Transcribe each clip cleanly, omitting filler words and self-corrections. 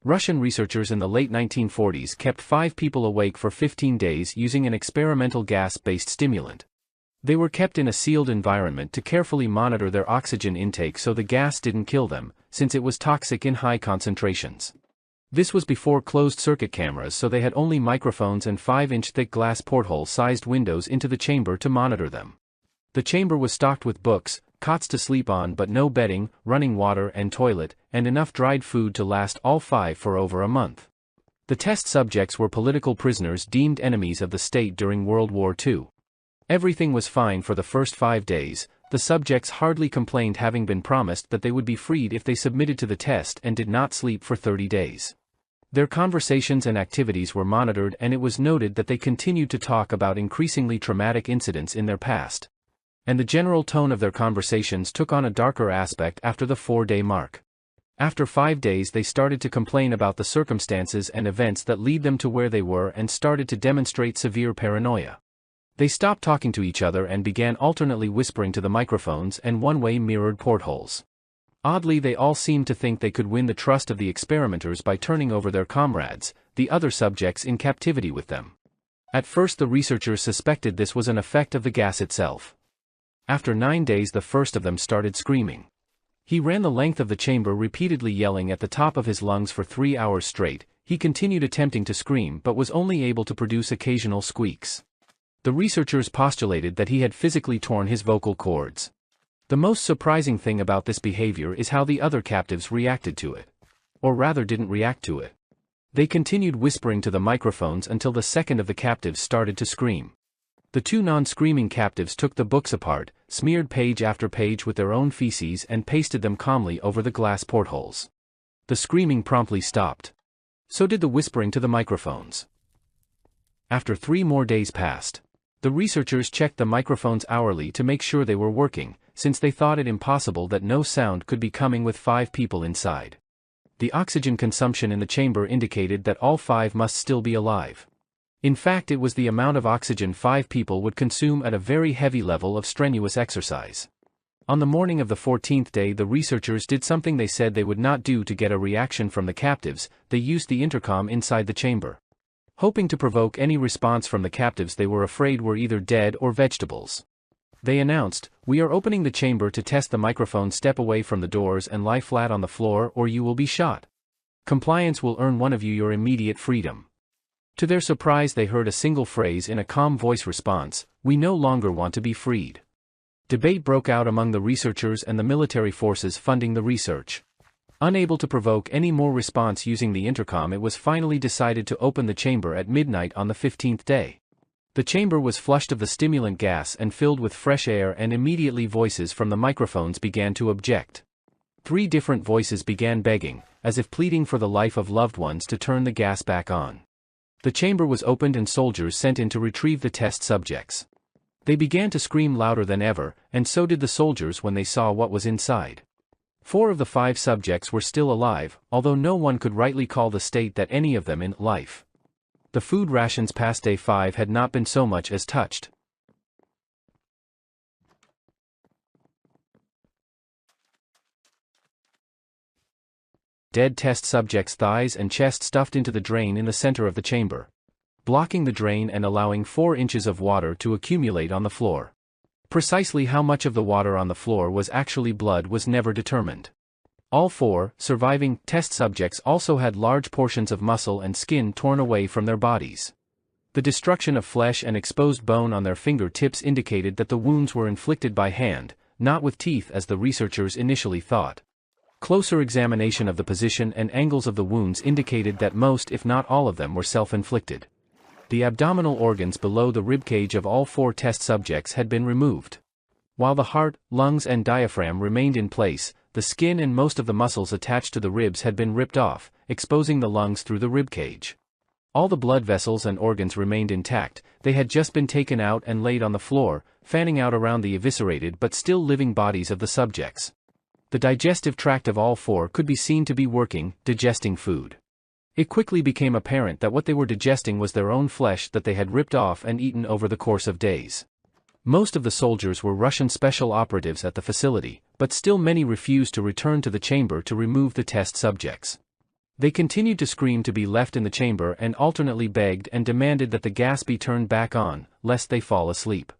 Russian researchers in the late 1940s kept 5 people awake for 15 days using an experimental gas-based stimulant. They were kept in a sealed environment to carefully monitor their oxygen intake so the gas didn't kill them, since it was toxic in high concentrations. This was before closed-circuit cameras, so they had only microphones and 5-inch thick glass porthole-sized windows into the chamber to monitor them. The chamber was stocked with books, cots to sleep on but no bedding, running water and toilet, and enough dried food to last all 5 for over a month. The test subjects were political prisoners deemed enemies of the state during World War II. Everything was fine for the first 5 days. The subjects hardly complained, having been promised that they would be freed if they submitted to the test and did not sleep for 30 days. Their conversations and activities were monitored, and it was noted that they continued to talk about increasingly traumatic incidents in their past. And the general tone of their conversations took on a darker aspect after the 4-day mark. After 5 days they started to complain about the circumstances and events that lead them to where they were and started to demonstrate severe paranoia. They stopped talking to each other and began alternately whispering to the microphones and one-way mirrored portholes. Oddly, they all seemed to think they could win the trust of the experimenters by turning over their comrades, the other subjects in captivity with them. At first the researchers suspected this was an effect of the gas itself. After 9 days the first of them started screaming. He ran the length of the chamber repeatedly yelling at the top of his lungs for 3 hours straight. He continued attempting to scream but was only able to produce occasional squeaks. The researchers postulated that he had physically torn his vocal cords. The most surprising thing about this behavior is how the other captives reacted to it. Or rather didn't react to it. They continued whispering to the microphones until the second of the captives started to scream. The 2 non-screaming captives took the books apart, smeared page after page with their own feces and pasted them calmly over the glass portholes. The screaming promptly stopped. So did the whispering to the microphones. After 3 more days passed. The researchers checked the microphones hourly to make sure they were working, since they thought it impossible that no sound could be coming with 5 people inside. The oxygen consumption in the chamber indicated that all 5 must still be alive. In fact, it was the amount of oxygen 5 people would consume at a very heavy level of strenuous exercise. On the morning of the 14th day, the researchers did something they said they would not do to get a reaction from the captives. They used the intercom inside the chamber. Hoping to provoke any response from the captives they were afraid were either dead or vegetables. They announced, "We are opening the chamber to test the microphone. Step away from the doors and lie flat on the floor or you will be shot. Compliance will earn one of you your immediate freedom." To their surprise they heard a single phrase in a calm voice response, "We no longer want to be freed." Debate broke out among the researchers and the military forces funding the research. Unable to provoke any more response using the intercom, it was finally decided to open the chamber at midnight on the 15th day. The chamber was flushed of the stimulant gas and filled with fresh air, and immediately voices from the microphones began to object. 3 different voices began begging, as if pleading for the life of loved ones, to turn the gas back on. The chamber was opened and soldiers sent in to retrieve the test subjects. They began to scream louder than ever, and so did the soldiers when they saw what was inside. 4 of the 5 subjects were still alive, although no one could rightly call the state that any of them in life. The food rations past day 5 had not been so much as touched. Dead test subjects' thighs and chest stuffed into the drain in the center of the chamber, blocking the drain and allowing 4 inches of water to accumulate on the floor. Precisely how much of the water on the floor was actually blood was never determined. All 4 surviving test subjects also had large portions of muscle and skin torn away from their bodies. The destruction of flesh and exposed bone on their fingertips indicated that the wounds were inflicted by hand, not with teeth as the researchers initially thought. Closer examination of the position and angles of the wounds indicated that most, if not all of them, were self-inflicted. The abdominal organs below the ribcage of all 4 test subjects had been removed. While the heart, lungs and diaphragm remained in place, the skin and most of the muscles attached to the ribs had been ripped off, exposing the lungs through the ribcage. All the blood vessels and organs remained intact. They had just been taken out and laid on the floor, fanning out around the eviscerated but still living bodies of the subjects. The digestive tract of all 4 could be seen to be working, digesting food. It quickly became apparent that what they were digesting was their own flesh that they had ripped off and eaten over the course of days. Most of the soldiers were Russian special operatives at the facility, but still many refused to return to the chamber to remove the test subjects. They continued to scream to be left in the chamber and alternately begged and demanded that the gas be turned back on, lest they fall asleep.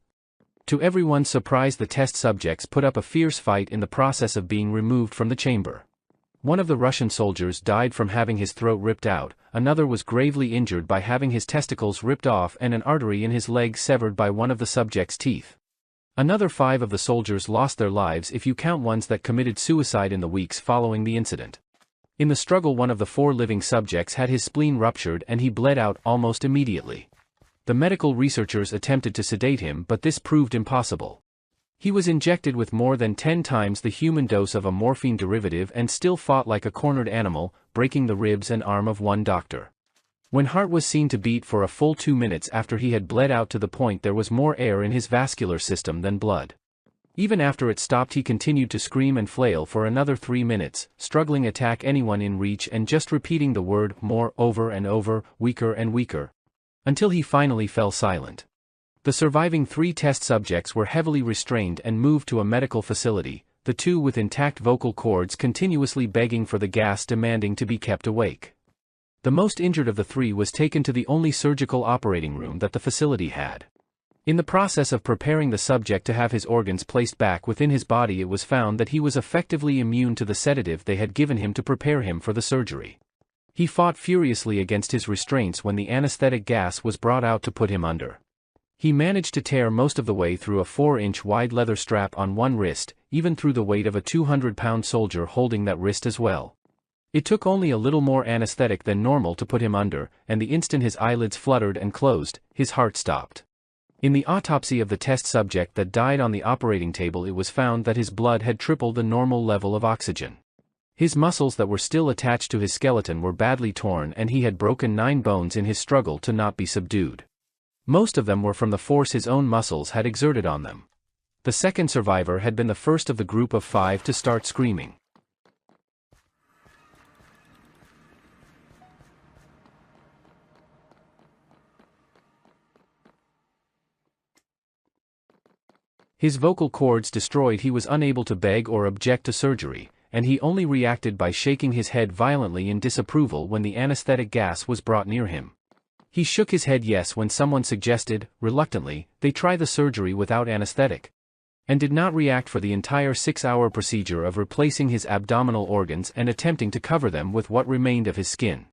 To everyone's surprise, the test subjects put up a fierce fight in the process of being removed from the chamber. One of the Russian soldiers died from having his throat ripped out, another was gravely injured by having his testicles ripped off and an artery in his leg severed by one of the subject's teeth. Another 5 of the soldiers lost their lives if you count ones that committed suicide in the weeks following the incident. In the struggle, one of the 4 living subjects had his spleen ruptured and he bled out almost immediately. The medical researchers attempted to sedate him, but this proved impossible. He was injected with more than 10 times the human dose of a morphine derivative and still fought like a cornered animal, breaking the ribs and arm of one doctor. When heart was seen to beat for a full 2 minutes after he had bled out to the point there was more air in his vascular system than blood. Even after it stopped, he continued to scream and flail for another 3 minutes, struggling to attack anyone in reach and just repeating the word more over and over, weaker and weaker, until he finally fell silent. The surviving 3 test subjects were heavily restrained and moved to a medical facility, the 2 with intact vocal cords continuously begging for the gas, demanding to be kept awake. The most injured of the 3 was taken to the only surgical operating room that the facility had. In the process of preparing the subject to have his organs placed back within his body, it was found that he was effectively immune to the sedative they had given him to prepare him for the surgery. He fought furiously against his restraints when the anesthetic gas was brought out to put him under. He managed to tear most of the way through a 4-inch wide leather strap on one wrist, even through the weight of a 200-pound soldier holding that wrist as well. It took only a little more anesthetic than normal to put him under, and the instant his eyelids fluttered and closed, his heart stopped. In the autopsy of the test subject that died on the operating table, it was found that his blood had tripled the normal level of oxygen. His muscles that were still attached to his skeleton were badly torn and he had broken 9 bones in his struggle to not be subdued. Most of them were from the force his own muscles had exerted on them. The second survivor had been the first of the group of 5 to start screaming. His vocal cords destroyed, he was unable to beg or object to surgery, and he only reacted by shaking his head violently in disapproval when the anesthetic gas was brought near him. He shook his head yes when someone suggested, reluctantly, they try the surgery without anesthetic, and did not react for the entire 6-hour procedure of replacing his abdominal organs and attempting to cover them with what remained of his skin.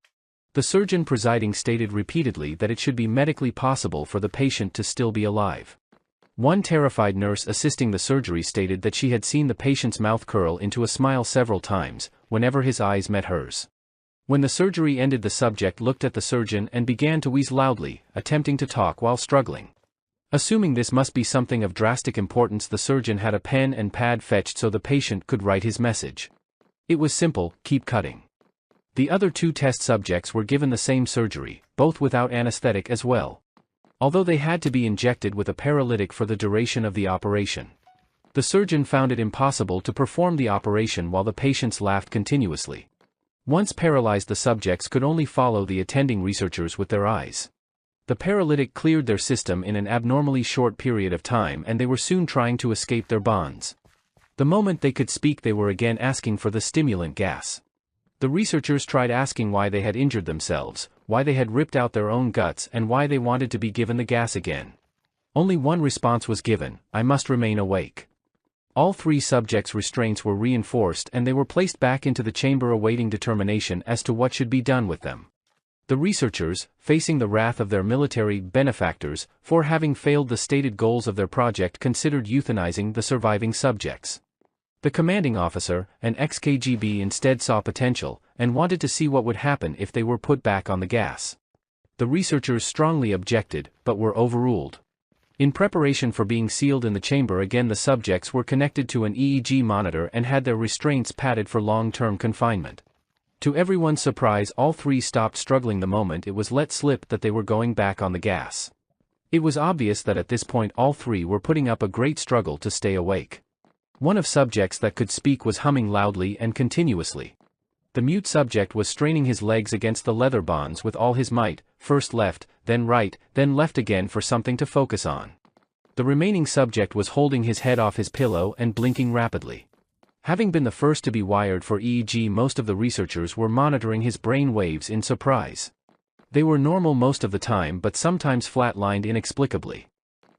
The surgeon presiding stated repeatedly that it should be medically possible for the patient to still be alive. One terrified nurse assisting the surgery stated that she had seen the patient's mouth curl into a smile several times, whenever his eyes met hers. When the surgery ended, the subject looked at the surgeon and began to wheeze loudly, attempting to talk while struggling. Assuming this must be something of drastic importance, the surgeon had a pen and pad fetched so the patient could write his message. It was simple: keep cutting. The other 2 test subjects were given the same surgery, both without anesthetic as well, although they had to be injected with a paralytic for the duration of the operation. The surgeon found it impossible to perform the operation while the patients laughed continuously. Once paralyzed, the subjects could only follow the attending researchers with their eyes. The paralytic cleared their system in an abnormally short period of time and they were soon trying to escape their bonds. The moment they could speak, they were again asking for the stimulant gas. The researchers tried asking why they had injured themselves, why they had ripped out their own guts, and why they wanted to be given the gas again. Only one response was given: I must remain awake. All 3 subjects' restraints were reinforced and they were placed back into the chamber awaiting determination as to what should be done with them. The researchers, facing the wrath of their military benefactors for having failed the stated goals of their project, considered euthanizing the surviving subjects. The commanding officer, an ex-KGB, instead saw potential and wanted to see what would happen if they were put back on the gas. The researchers strongly objected, but were overruled. In preparation for being sealed in the chamber again, the subjects were connected to an EEG monitor and had their restraints padded for long-term confinement. To everyone's surprise, all 3 stopped struggling the moment it was let slip that they were going back on the gas. It was obvious that at this point all 3 were putting up a great struggle to stay awake. One of subjects that could speak was humming loudly and continuously. The mute subject was straining his legs against the leather bonds with all his might, first left, then right, then left again for something to focus on. The remaining subject was holding his head off his pillow and blinking rapidly. Having been the first to be wired for EEG, most of the researchers were monitoring his brain waves in surprise. They were normal most of the time but sometimes flatlined inexplicably.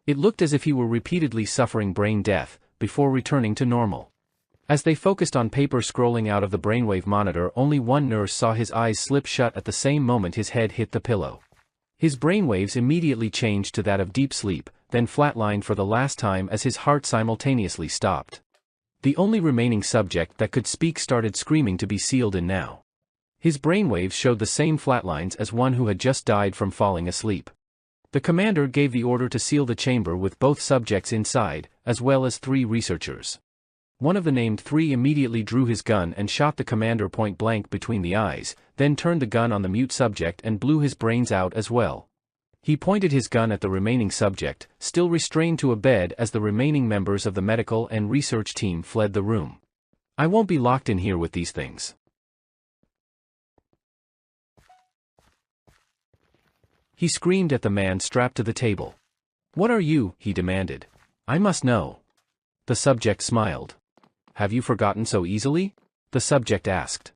It looked as if he were repeatedly suffering brain death, before returning to normal. As they focused on paper scrolling out of the brainwave monitor, only one nurse saw his eyes slip shut at the same moment his head hit the pillow. His brainwaves immediately changed to that of deep sleep, then flatlined for the last time as his heart simultaneously stopped. The only remaining subject that could speak started screaming to be sealed in now. His brainwaves showed the same flatlines as one who had just died from falling asleep. The commander gave the order to seal the chamber with both subjects inside, as well as 3 researchers. One of the named 3 immediately drew his gun and shot the commander point blank between the eyes, then turned the gun on the mute subject and blew his brains out as well. He pointed his gun at the remaining subject, still restrained to a bed, as the remaining members of the medical and research team fled the room. "I won't be locked in here with these things." He screamed at the man strapped to the table. "What are you?" he demanded. "I must know." The subject smiled. "Have you forgotten so easily?" the subject asked.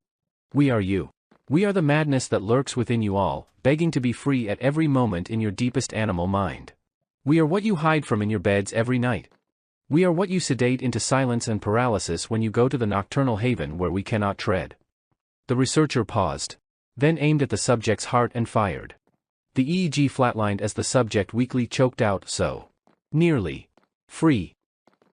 "We are you. We are the madness that lurks within you all, begging to be free at every moment in your deepest animal mind. We are what you hide from in your beds every night. We are what you sedate into silence and paralysis when you go to the nocturnal haven where we cannot tread." The researcher paused, then aimed at the subject's heart and fired. The EEG flatlined as the subject weakly choked out, "So nearly free."